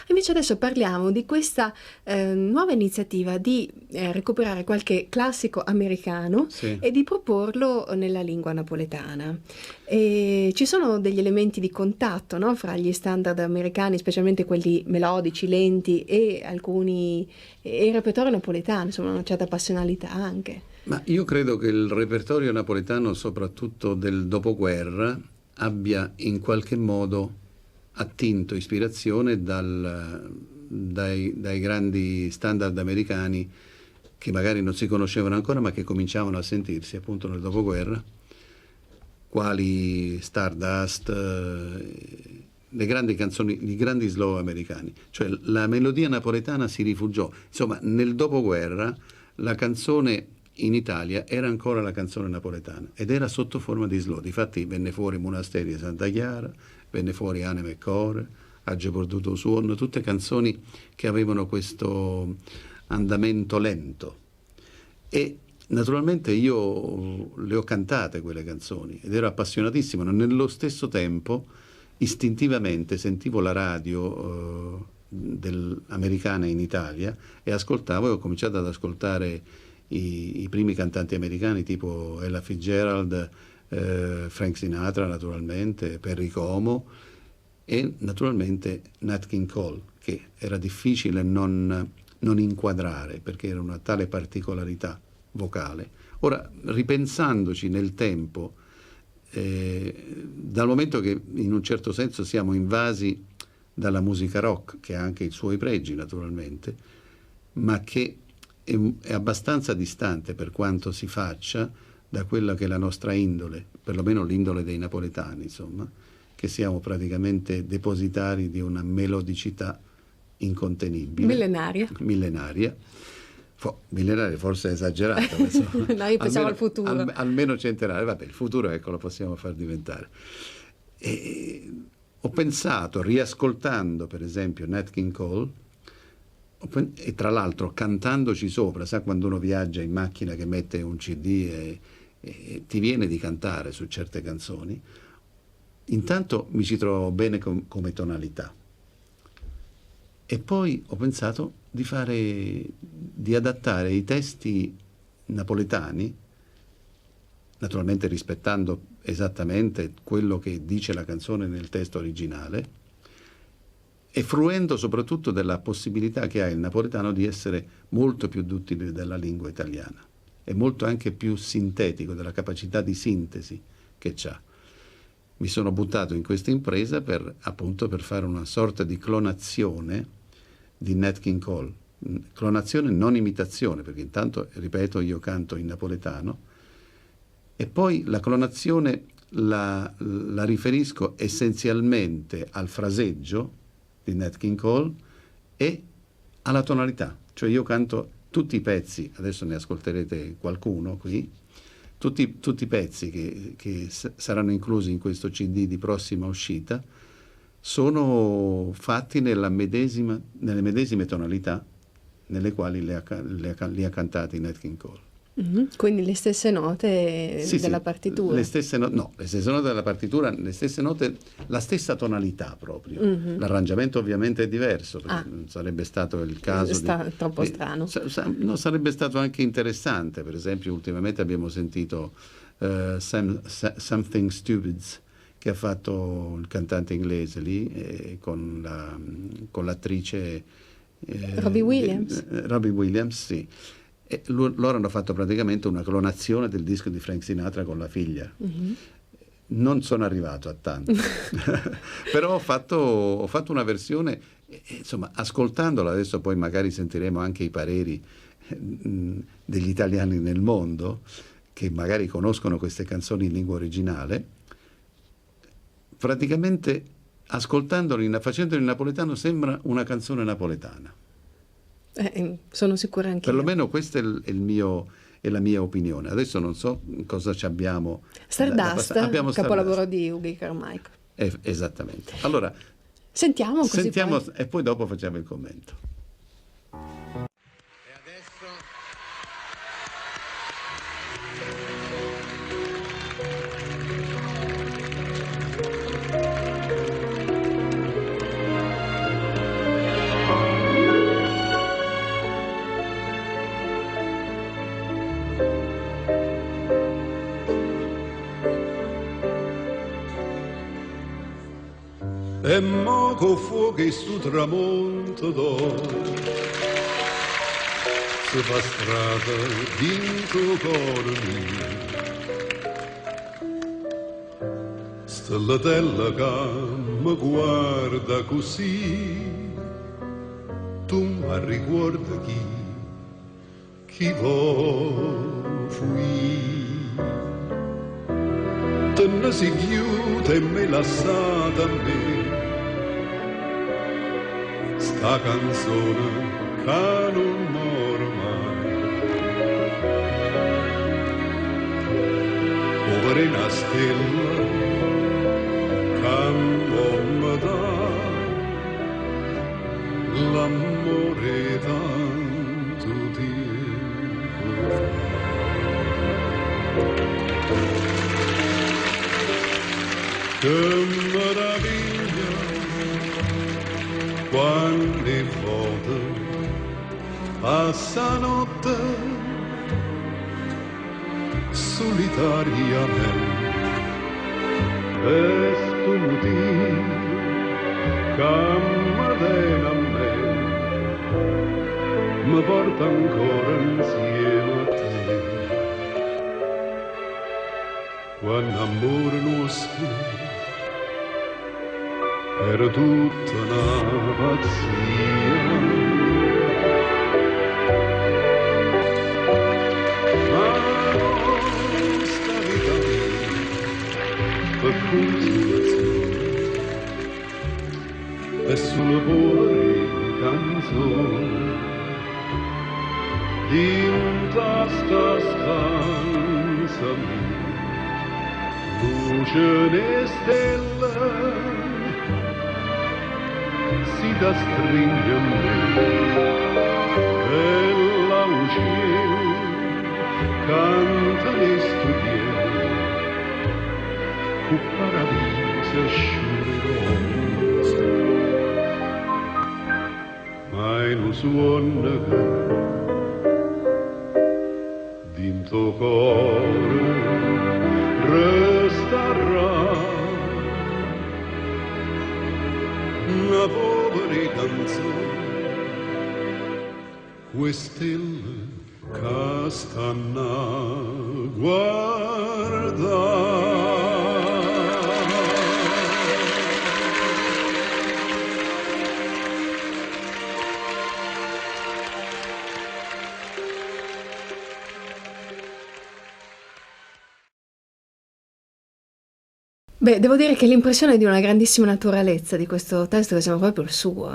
Invece adesso parliamo di questa nuova iniziativa di recuperare qualche classico americano Sì. e di proporlo nella lingua napoletana. E ci sono degli elementi di contatto, no, fra gli standard americani, specialmente quelli melodici, lenti, e il repertorio napoletano, insomma una certa passionalità anche. Ma io credo che il repertorio napoletano, soprattutto del dopoguerra, abbia in qualche modo attinto ispirazione dai grandi standard americani che magari non si conoscevano ancora, ma che cominciavano a sentirsi appunto nel dopoguerra, quali Stardust, le grandi canzoni, i grandi slow americani. Cioè la melodia napoletana si rifugiò. Insomma, nel dopoguerra la canzone in Italia era ancora la canzone napoletana ed era sotto forma di slow. Difatti venne fuori Monasteri di Santa Chiara, venne fuori Anima e Core, Agge Perduto Suono, tutte canzoni che avevano questo andamento lento. E naturalmente io le ho cantate quelle canzoni ed ero appassionatissimo. Nello stesso tempo, istintivamente, sentivo la radio americana in Italia e ascoltavo, e ho cominciato ad ascoltare i primi cantanti americani tipo Ella Fitzgerald, Frank Sinatra naturalmente, Perry Como e naturalmente Nat King Cole, che era difficile non inquadrare perché era una tale particolarità vocale. Ora, ripensandoci nel tempo, dal momento che in un certo senso siamo invasi dalla musica rock, che ha anche i suoi pregi naturalmente, ma che è abbastanza distante per quanto si faccia da quella che è la nostra indole, perlomeno l'indole dei napoletani, insomma, che siamo praticamente depositari di una melodicità incontenibile. Millenaria. Millenaria forse è esagerato. No, io pensavo al futuro. Almeno centenaria. Vabbè, il futuro, ecco, lo possiamo far diventare. E ho pensato, riascoltando per esempio Nat King Cole, e tra l'altro cantandoci sopra, sa quando uno viaggia in macchina che mette un CD e ti viene di cantare su certe canzoni, intanto mi ci trovo bene come tonalità. E poi ho pensato di adattare i testi napoletani, naturalmente rispettando esattamente quello che dice la canzone nel testo originale, e fruendo soprattutto della possibilità che ha il napoletano di essere molto più duttile della lingua italiana e molto anche più sintetico, della capacità di sintesi che c'ha. Mi sono buttato in questa impresa per fare una sorta di clonazione di Nat King Cole. Clonazione, non imitazione, perché intanto, ripeto, io canto in napoletano, e poi la clonazione la riferisco essenzialmente al fraseggio di Nat King Cole e alla tonalità. Cioè io canto tutti i pezzi, adesso ne ascolterete qualcuno qui, tutti i pezzi che saranno inclusi in questo CD di prossima uscita sono fatti nelle medesime tonalità nelle quali li ha cantati Nat King Cole. Mm-hmm. Quindi le stesse note della partitura? Le stesse note della partitura, le stesse note, la stessa tonalità proprio. Mm-hmm. L'arrangiamento ovviamente è diverso, perché non sarebbe stato il caso troppo strano. No, sarebbe stato anche interessante. Per esempio, ultimamente abbiamo sentito Something Stupids, che ha fatto il cantante inglese lì, con l'attrice Robbie Williams. Robbie Williams, sì. E loro hanno fatto praticamente una clonazione del disco di Frank Sinatra con la figlia. Mm-hmm. Non sono arrivato a tanto, però ho fatto una versione, insomma, ascoltandola adesso, poi magari sentiremo anche i pareri degli italiani nel mondo, che magari conoscono queste canzoni in lingua originale. Praticamente ascoltandoli, facendoli in napoletano, sembra una canzone napoletana. Sono sicura anche perlomeno questa è la mia opinione. Adesso non so cosa ci abbiamo. Stardust, capolavoro di Ugly Carmichael. Esattamente. Allora sentiamo e poi dopo facciamo il commento. e mo con fuoco e su tramonto d'oro si fa strada dentro cuore mio. Stellatella che mi guarda così, tu mi ricorda chi fui. Te ne si chiude e me lasciata a me sta canzone che non muore mai. Over una stella che mi dà l'amore tanto tempo fa. Che meraviglia quante volte passa notte solitariamente e sto motivo che mi tiene a me mi porta ancora insieme a te. Quando amore nostro era tutta una pazzia, ma questa vita mia per consolazione è sulle povere canzoni in sta stanza mia, luce e stelle si da stringe a me e la uccide canta e studiere cu paradiso sciureroso mai non suona dinto cuore resterà una povera canzone, queste stelle che stanno a guardare. Beh, devo dire che l'impressione è di una grandissima naturalezza di questo testo, che sembra proprio il suo.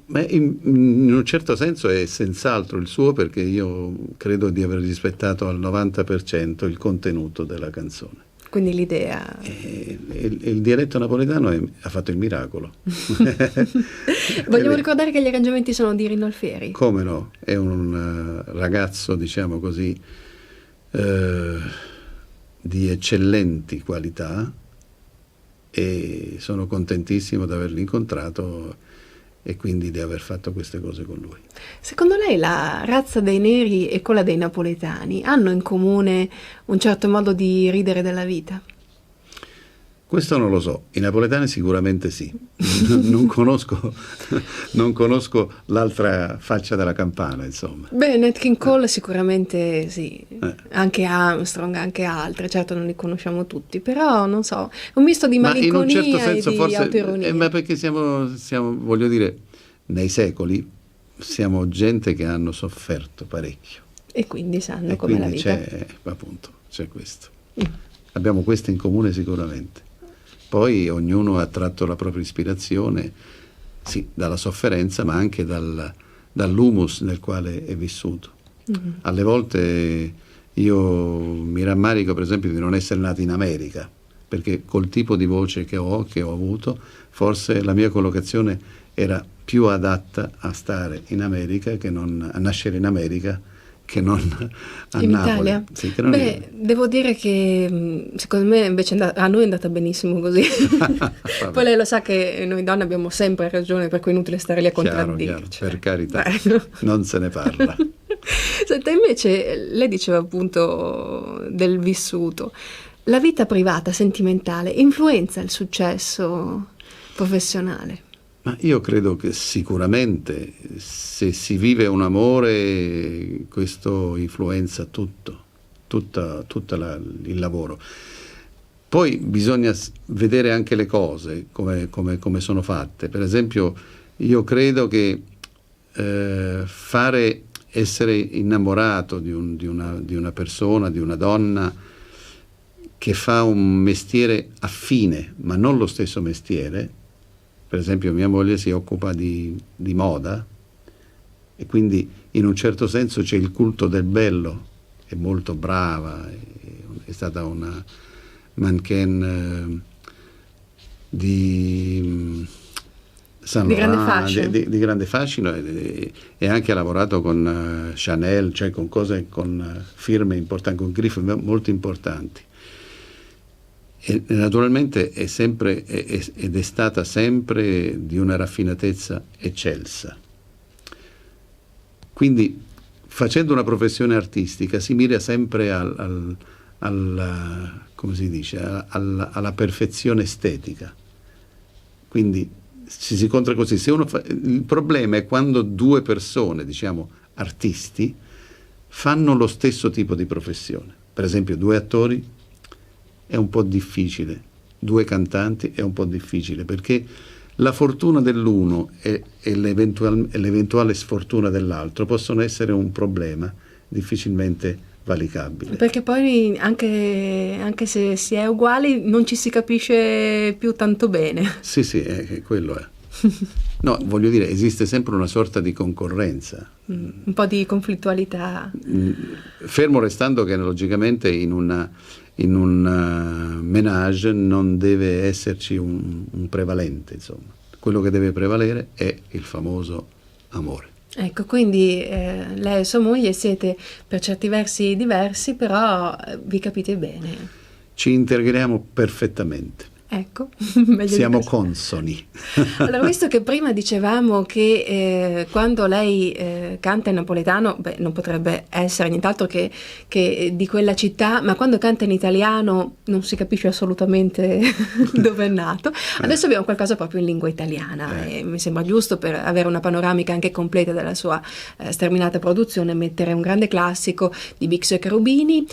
Ma in un certo senso è senz'altro il suo, perché io credo di aver rispettato al 90% il contenuto della canzone. Quindi l'idea... Il dialetto napoletano ha fatto il miracolo. Vogliamo ricordare che gli arrangiamenti sono di Rino Alfieri. Come no? È un ragazzo, diciamo così, di eccellenti qualità, e sono contentissimo di averlo incontrato e quindi di aver fatto queste cose con lui. Secondo lei la razza dei neri e quella dei napoletani hanno in comune un certo modo di ridere della vita? Questo non lo so, i napoletani sicuramente sì. non conosco l'altra faccia della campana, insomma. Beh, Nat King Cole sicuramente sì, anche Armstrong, anche altre, certo non li conosciamo tutti, però non so, un misto di malinconia, ma in un certo senso e di forse, autoironia. ma perché siamo, voglio dire, nei secoli siamo gente che hanno sofferto parecchio. E quindi sanno com'è la vita. C'è questo. Abbiamo questo in comune sicuramente. Poi ognuno ha tratto la propria ispirazione, sì, dalla sofferenza, ma anche dall'humus nel quale è vissuto. Alle volte io mi rammarico, per esempio, di non essere nato in America, perché col tipo di voce che ho avuto, forse la mia collocazione era più adatta a stare in America a nascere in America, che non a in Napoli. Italia? Sì, devo dire che secondo me invece a noi è andata benissimo così. Poi lei lo sa che noi donne abbiamo sempre ragione, per cui è inutile stare lì a contraddire. Per carità, non se ne parla. Senta, invece lei diceva appunto del vissuto. La vita privata, sentimentale, influenza il successo professionale? Ma io credo che sicuramente se si vive un amore, questo influenza tutto il lavoro. Poi bisogna vedere anche le cose come sono fatte. Per esempio, io credo che essere innamorato di una persona, di una donna che fa un mestiere affine, ma non lo stesso mestiere. Per esempio, mia moglie si occupa di moda e quindi in un certo senso c'è il culto del bello, è molto brava, è stata una mannequin di Saint Laurent, di grande fascino, e anche ha lavorato con Chanel, cioè con firme importanti, con griffe molto importanti. E naturalmente è sempre ed è stata sempre di una raffinatezza eccelsa. Quindi, facendo una professione artistica, si mira sempre come si dice, alla perfezione estetica. Quindi si incontra così. Il problema è quando due persone, diciamo artisti, fanno lo stesso tipo di professione. Per esempio, due attori è un po' difficile, due cantanti è un po' difficile, perché la fortuna dell'uno e l'eventuale sfortuna dell'altro possono essere un problema difficilmente valicabile. Perché poi anche se si è uguali non ci si capisce più tanto bene. Sì, quello è. No, voglio dire, esiste sempre una sorta di concorrenza. Un po' di conflittualità. Fermo restando che logicamente in un ménage non deve esserci un prevalente, insomma. Quello che deve prevalere è il famoso amore. Ecco, quindi lei e sua moglie siete per certi versi diversi, però vi capite bene. Ci integriamo perfettamente. Ecco, siamo consoni. Allora, visto che prima dicevamo che quando lei canta in napoletano, non potrebbe essere nient'altro che di quella città, ma quando canta in italiano non si capisce assolutamente dove è nato. Adesso abbiamo qualcosa proprio in lingua italiana e mi sembra giusto, per avere una panoramica anche completa della sua sterminata produzione, mettere un grande classico di Bixio e Cherubini,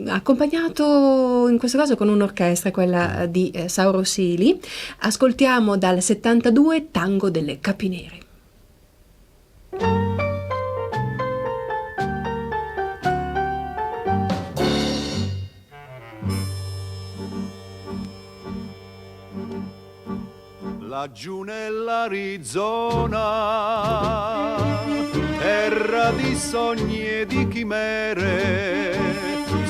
accompagnato in questo caso con un'orchestra, quella di Sauro Sili. Ascoltiamo dal 72 Tango delle Capinere. Laggiù nell'Arizona, terra di sogni e di chimere,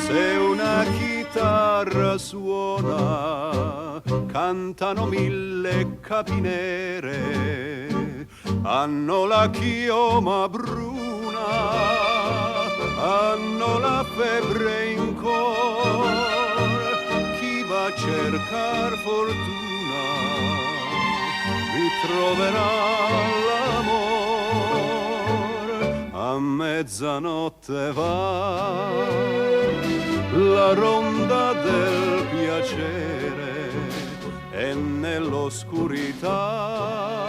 se una chitarra suona, cantano 1000 capinere, hanno la chioma bruna, hanno la febbre in cor, chi va a cercar fortuna troverà l'amor. A mezzanotte va la ronda del piacere e nell'oscurità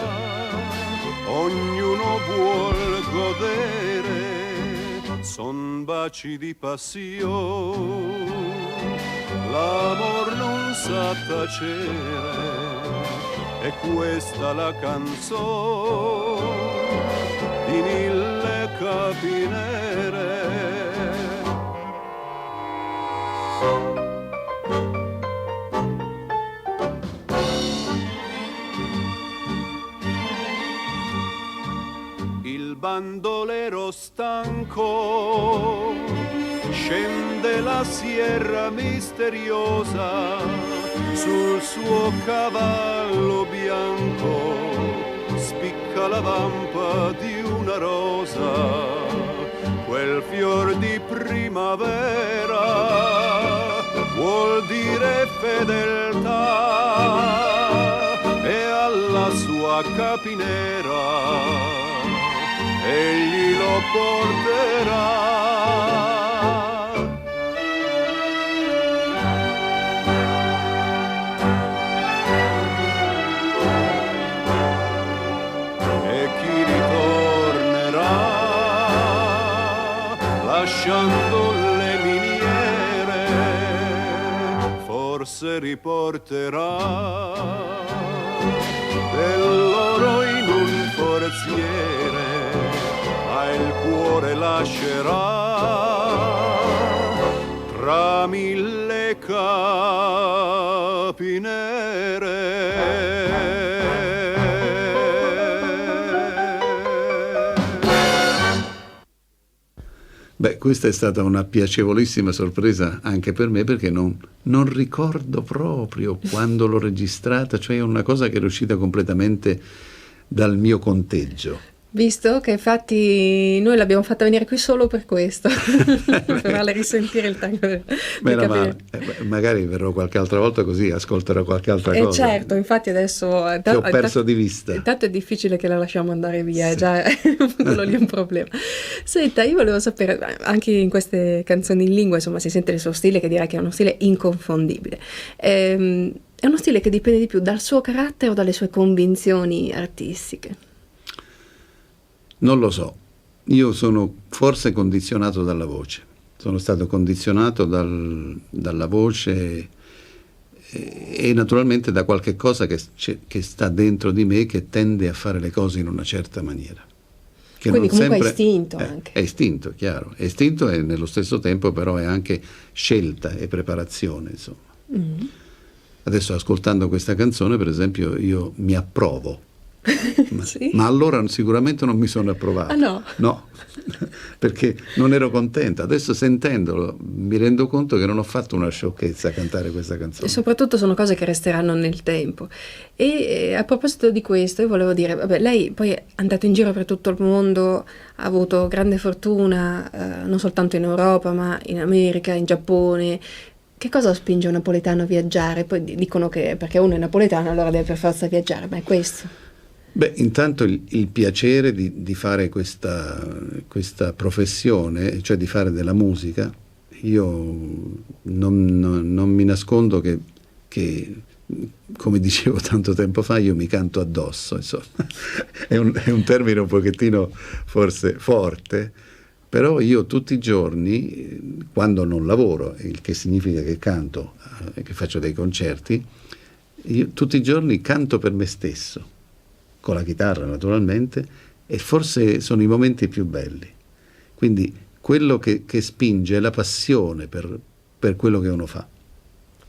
ognuno vuol godere, son baci di passione, l'amor non sa tacere. E questa la canzone di 1000 capinere. Il bandolero stanco scende la sierra misteriosa, sul suo cavallo bianco spicca la vampa di una rosa, quel fior di primavera vuol dire fedeltà, e alla sua capinera egli lo porterà. lasciando le miniere, forse riporterà dell'oro in un forziere, ma il cuore lascerà tra mille capi nere. Beh, questa è stata una piacevolissima sorpresa anche per me, perché non ricordo proprio quando l'ho registrata, cioè è una cosa che è uscita completamente dal mio conteggio. Visto che infatti noi l'abbiamo fatta venire qui solo per questo, per farle risentire il tango. Meno male. Magari verrò qualche altra volta, così ascolterò qualche altra cosa. Certo, infatti adesso che ho perso di vista. Intanto è difficile che la lasciamo andare via, sì. È già quello lì è un problema. Senta, io volevo sapere, anche in queste canzoni in lingua, insomma, si sente il suo stile, che direi che è uno stile inconfondibile. È uno stile che dipende di più dal suo carattere o dalle sue convinzioni artistiche? Non lo so, io sono forse condizionato dalla voce, sono stato condizionato dalla voce e naturalmente da qualche cosa che sta dentro di me, che tende a fare le cose in una certa maniera. Che quindi non comunque sempre, è istinto anche. È istinto, chiaro, è istinto e nello stesso tempo però è anche scelta e preparazione, insomma. Mm. Adesso ascoltando questa canzone, per esempio, io mi approvo. Sì? Ma allora sicuramente non mi sono approvato. Ah no? No, perché non ero contenta. Adesso sentendolo mi rendo conto che non ho fatto una sciocchezza a cantare questa canzone. E soprattutto sono cose che resteranno nel tempo. E a proposito di questo, io volevo dire, vabbè, lei poi è andato in giro per tutto il mondo, ha avuto grande fortuna, non soltanto in Europa, ma in America, in Giappone. Che cosa spinge un napoletano a viaggiare? Poi dicono che perché uno è napoletano allora deve per forza viaggiare, ma è questo. Beh, intanto il piacere di fare questa professione, cioè di fare della musica. Io non mi nascondo che, come dicevo tanto tempo fa, io mi canto addosso, insomma. È un termine un pochettino forse forte, però io tutti i giorni, quando non lavoro, il che significa che canto, che faccio dei concerti, io tutti i giorni canto per me stesso, con la chitarra naturalmente, e forse sono i momenti più belli. Quindi quello che spinge è la passione per quello che uno fa.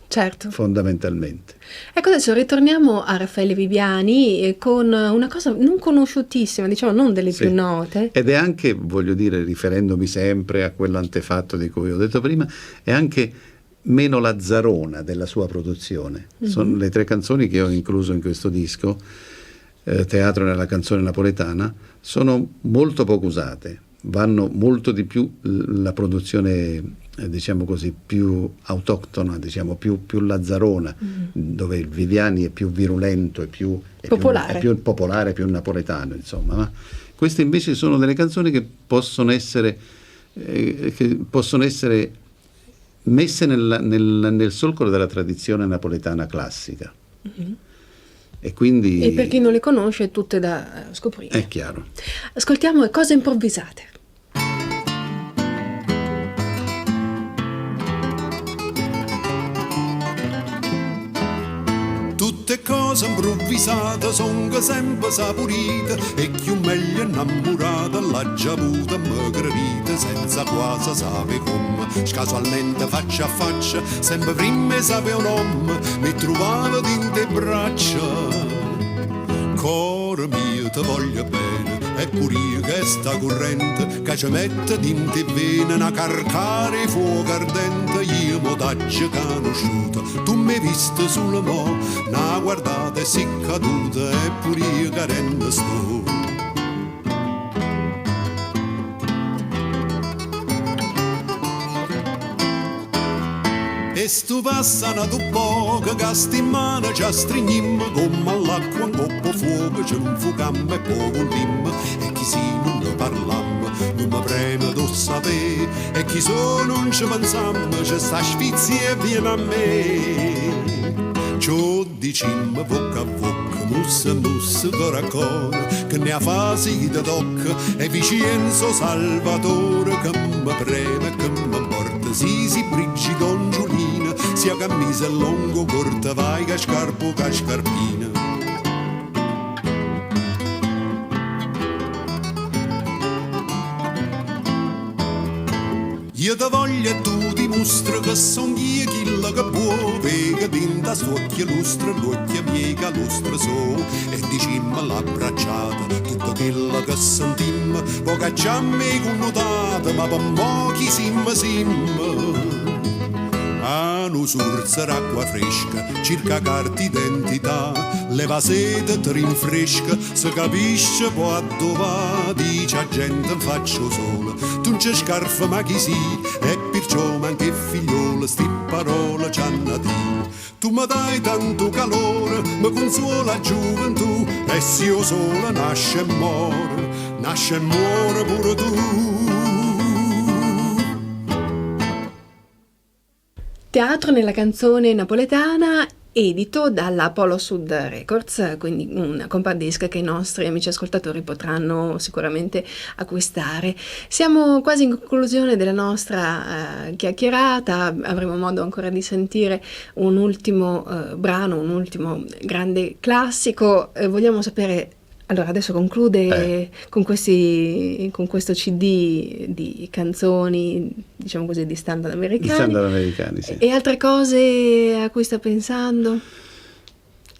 Certo. Fondamentalmente. Ecco, adesso ritorniamo a Raffaele Viviani con una cosa non conosciutissima, diciamo non delle più note. Ed è anche, voglio dire, riferendomi sempre a quell'antefatto di cui ho detto prima, è anche meno lazzarona della sua produzione. Mm-hmm. Sono le 3 canzoni che ho incluso in questo disco, Teatro nella canzone napoletana, sono molto poco usate, vanno molto di più la produzione, diciamo così, più autoctona, diciamo più lazzarona, dove il Viviani è più virulento, è più popolare, più napoletano, insomma. Ma queste invece sono delle canzoni che possono essere messe nel solco della tradizione napoletana classica. Mm-hmm. E per chi non le conosce, tutte da scoprire. È chiaro. Ascoltiamo Cose improvvisate. Tutte cose improvvisate sono sempre saporite, e chi meglio innamorata l'ha già avuta maggiorita, senza quasi sapere come, casualmente faccia a faccia, sempre prima sapeva un nome, mi trovavo in te braccia. Cuore mio te voglio bene, e pure io che sta corrente, che ci mette in te vene una carcare fuoco ardente, io mo t'aggia conosciuta, tu mi visto sulla mo, una guardata e si caduta, e pure io che rende sto. E stu passano tu poco, che sti in mano ci stringiamo, come all'acqua un coppo fuoco, ce non fugammo e poco limmo, e chi si non ne parlammo, non mi preme do sapere, e chi so non ci pensammo, c'è sta sfizia e viene a me. Ciò dicimmo bocca a bocca, mussa mussa coracora, che ne ha fasi da tocca, e Vicenzo Salvatore che mi preme, che mi porta, si brigi Don Giulina, sia camisa lungo corta, vai che scarpo che scarpina. Io ti voglio e tu dimostri che son io chilla che può, perché tinta suocchia lustra, l'occhia miega lustra so, e dicimmo l'abbracciata, tutto quello che sentimmo, poca già me connotata, ma per mo' chi simma. Surza acqua fresca, cerca carta identità, leva sete, ti rinfresca, se capisce può addovà, dice a gente in faccio sola, tu non c'è scarfa ma chi si, e perciò manche figliola, sti parole c'hanno di. Tu mi dai tanto calore, mi consola gioventù, e se io sola nasce e muore pure tu. Teatro nella canzone napoletana, edito dalla Polo Sud Records, quindi un compact disc che i nostri amici ascoltatori potranno sicuramente acquistare. Siamo quasi in conclusione della nostra chiacchierata, avremo modo ancora di sentire un ultimo brano, un ultimo grande classico. Vogliamo sapere, allora adesso conclude con questo CD di canzoni, diciamo così, di standard americani. Di standard americani, sì. E altre cose a cui sta pensando?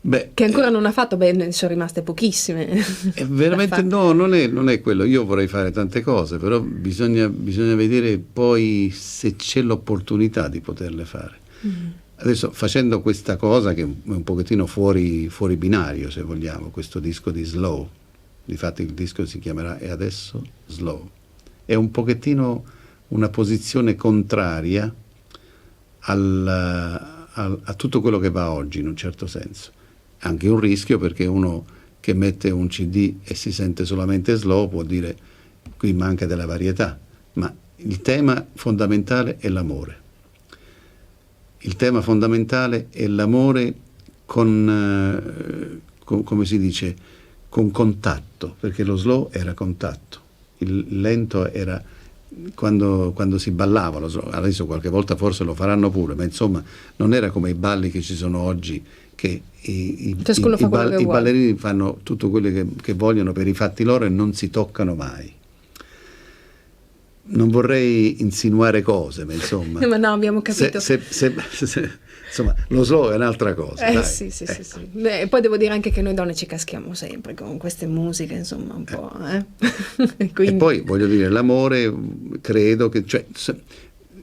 Beh, che ancora non ha fatto, ne sono rimaste pochissime. Veramente no, non è quello. Io vorrei fare tante cose, però bisogna vedere poi se c'è l'opportunità di poterle fare. Adesso facendo questa cosa che è un pochettino fuori binario, se vogliamo, questo disco di Slow, difatti il disco si chiamerà E adesso Slow, è un pochettino una posizione contraria a tutto quello che va oggi, in un certo senso. Anche un rischio, perché uno che mette un CD e si sente solamente slow può dire qui manca della varietà, ma il tema fondamentale è l'amore. Il tema fondamentale è l'amore con come si dice, con contatto, perché lo slow era contatto, il lento era quando si ballava lo slow. Adesso qualche volta forse lo faranno pure, ma insomma non era come i balli che ci sono oggi, che i ballerini fanno tutto quello che vogliono per i fatti loro e non si toccano mai. Non vorrei insinuare cose, ma insomma. Ma no, abbiamo capito. Insomma, lo slow è un'altra cosa. Dai. Sì. Beh, poi devo dire anche che noi donne ci caschiamo sempre con queste musiche, insomma, un po'. Quindi... E poi voglio dire, l'amore, credo che.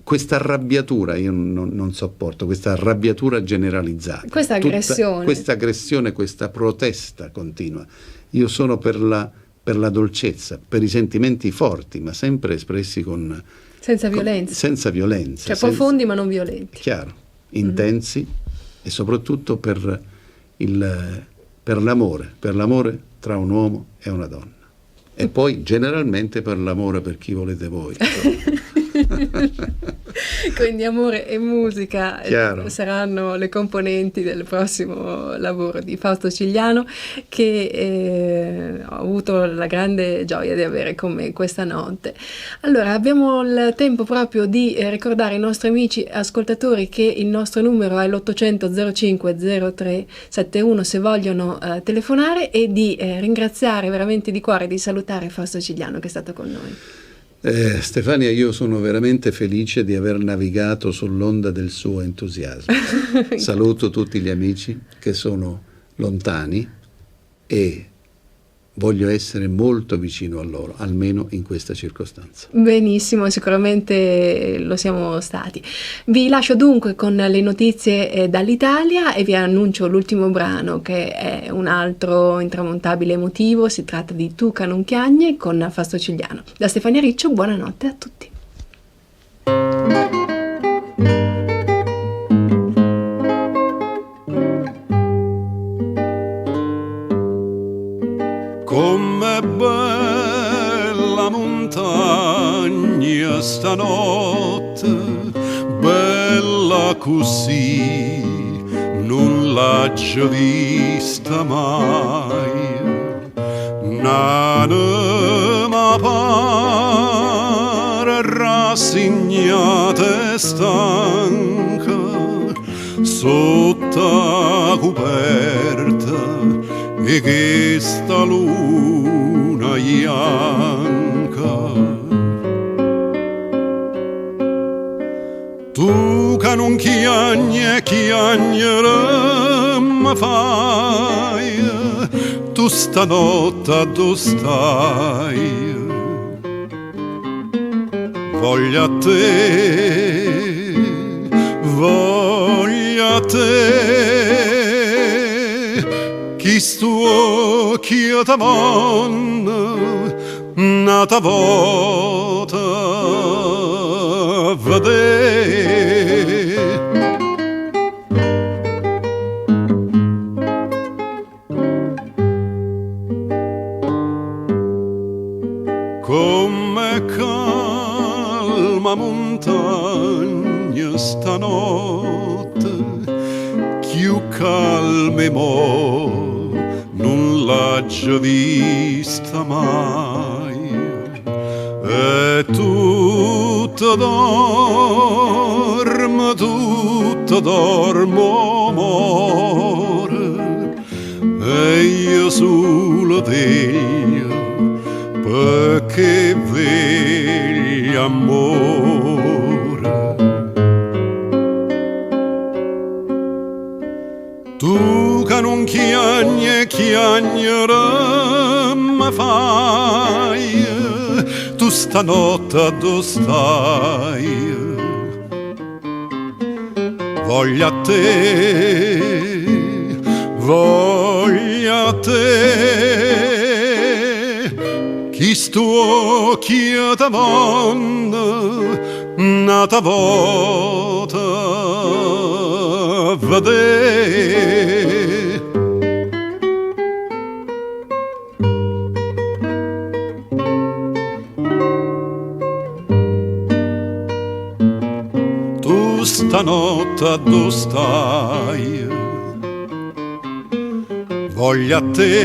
Questa arrabbiatura io non sopporto, questa arrabbiatura generalizzata. Questa aggressione. Questa aggressione, questa protesta continua. Io sono per la dolcezza, per i sentimenti forti, ma sempre espressi senza violenza. Senza violenza. Cioè profondi ma non violenti. Chiaro, intensi e soprattutto per l'amore tra un uomo e una donna. E poi generalmente per l'amore per chi volete voi. Quindi amore e musica Chiaro. Saranno le componenti del prossimo lavoro di Fausto Cigliano, che ho avuto la grande gioia di avere con me questa notte. Allora, abbiamo il tempo proprio di ricordare ai nostri amici ascoltatori che il nostro numero è l'800 05 0371 se vogliono telefonare, e di ringraziare veramente di cuore, di salutare Fausto Cigliano che è stato con noi. Stefania, io sono veramente felice di aver navigato sull'onda del suo entusiasmo. Saluto tutti gli amici che sono lontani e voglio essere molto vicino a loro, almeno in questa circostanza. Benissimo, sicuramente lo siamo stati. Vi lascio dunque con le notizie dall'Italia e vi annuncio l'ultimo brano, che è un altro intramontabile emotivo. Si tratta di Tu che non chiagne con Fausto Cigliano. Da Stefania Riccio, buonanotte a tutti. Com'è bella montagna stanotte, bella così, non non l'ha già vista mai. N'anima pare rassegnata e stanca sotto coperta e che sta luna bianca. Tu che non chiagnerà fai, tu stanotte dove stai? Voglia te, chi sto chi t'amonna, nata volta vedere. Come calma montagna stanotte, più calme mo non l'ha già vista mai. E tutto dormo amore, e io sulla veglia perché veglia amore. Tu che non chiagnerà ma fai, tu stanotte dove stai? Voglia te, chi sto chi t'amonna, nata volta vedere. Tu stanotte dove stai? Voglia te,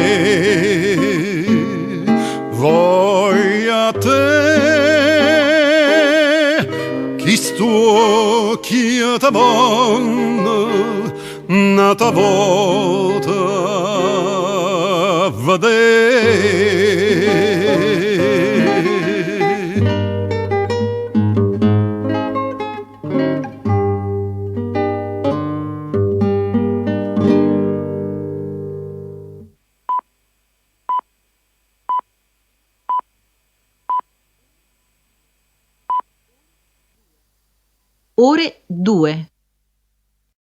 chi sto chi t'amonna, nata volta vedere. Ore 2.